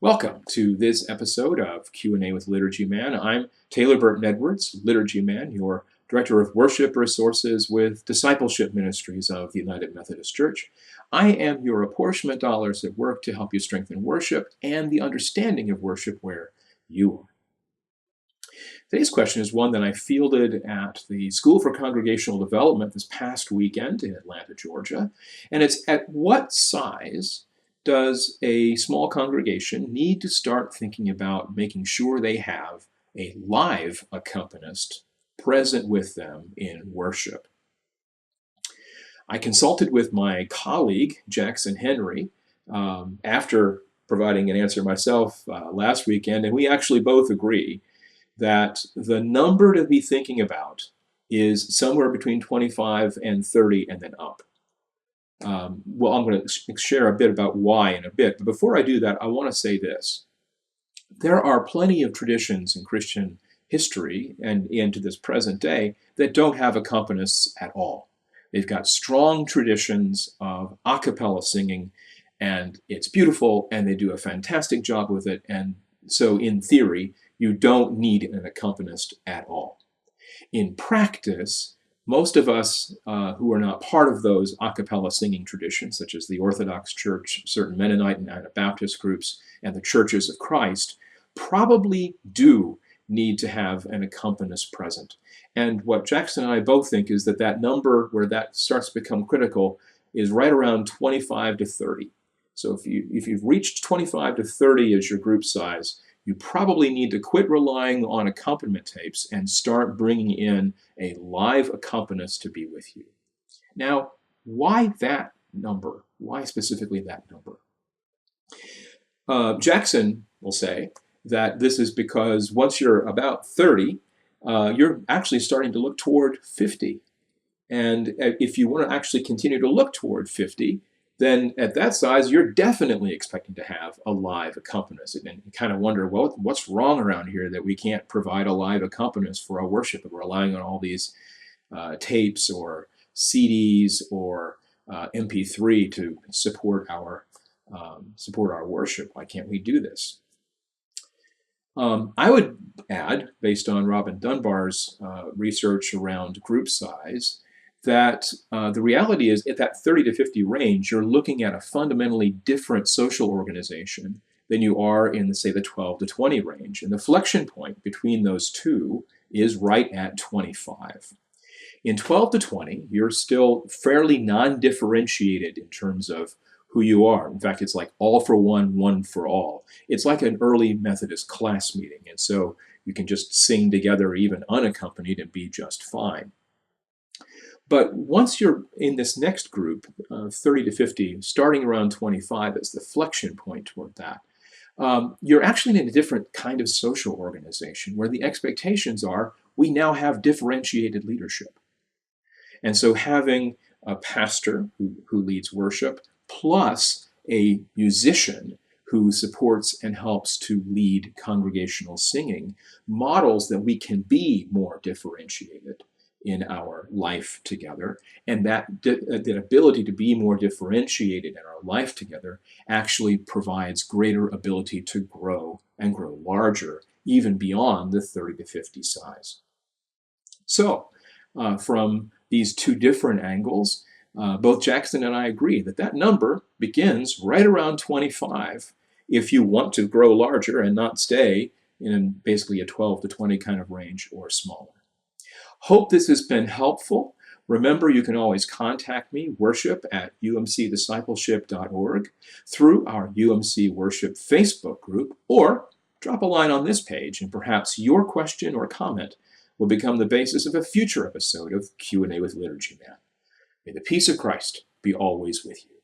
Welcome to this episode of Q&A with Liturgy Man. I'm Taylor Burton-Edwards, Liturgy Man, your Director of Worship Resources with Discipleship Ministries of the United Methodist Church. I am your apportionment dollars at work to help you strengthen worship and the understanding of worship where you are. Today's question is one that I fielded at the School for Congregational Development this past weekend in Atlanta, Georgia, and it's at what size does a small congregation need to start thinking about making sure they have a live accompanist present with them in worship? I consulted with my colleague, Jackson Henry, after providing an answer myself last weekend, and we actually both agree that the number to be thinking about is somewhere between 25 and 30 and then up. Well, I'm going to share a bit about why in a bit, but before I do that, I want to say this. There are plenty of traditions in Christian history and into this present day that don't have accompanists at all. They've got strong traditions of a cappella singing, and it's beautiful, and they do a fantastic job with it, and so in theory, you don't need an accompanist at all. In practice, most of us who are not part of those a cappella singing traditions, such as the Orthodox Church, certain Mennonite and Anabaptist groups, and the Churches of Christ, probably do need to have an accompanist present. And what Jackson and I both think is that that number where that starts to become critical is right around 25 to 30. So if you've reached 25 to 30 as your group size, you probably need to quit relying on accompaniment tapes and start bringing in a live accompanist to be with you. Now, why that number? Why specifically that number? Jackson will say that this is because once you're about 30, you're actually starting to look toward 50. And if you want to actually continue to look toward 50, then at that size, you're definitely expecting to have a live accompanist. And you kind of wonder, well, what's wrong around here that we can't provide a live accompanist for our worship? We're relying on all these tapes or CDs or MP3 to support our worship. Why can't we do this? I would add, based on Robin Dunbar's research around group size, that the reality is at that 30 to 50 range, you're looking at a fundamentally different social organization than you are in, say, the 12 to 20 range. And the flexion point between those two is right at 25. In 12 to 20, you're still fairly non-differentiated in terms of who you are. In fact, it's like all for one, one for all. It's like an early Methodist class meeting. And so you can just sing together even unaccompanied and be just fine. But once you're in this next group, 30 to 50, starting around 25 as the flexion point toward that, you're actually in a different kind of social organization where the expectations are we now have differentiated leadership. And so having a pastor who leads worship plus a musician who supports and helps to lead congregational singing models that we can be more differentiated in our life together, and that ability to be more differentiated in our life together actually provides greater ability to grow and grow larger, even beyond the 30 to 50 size. So, from these two different angles, both Jackson and I agree that that number begins right around 25 if you want to grow larger and not stay in basically a 12 to 20 kind of range or smaller. Hope this has been helpful. Remember, you can always contact me, worship@umcdiscipleship.org, through our UMC Worship Facebook group, or drop a line on this page, and perhaps your question or comment will become the basis of a future episode of Q&A with Liturgy Man. May the peace of Christ be always with you.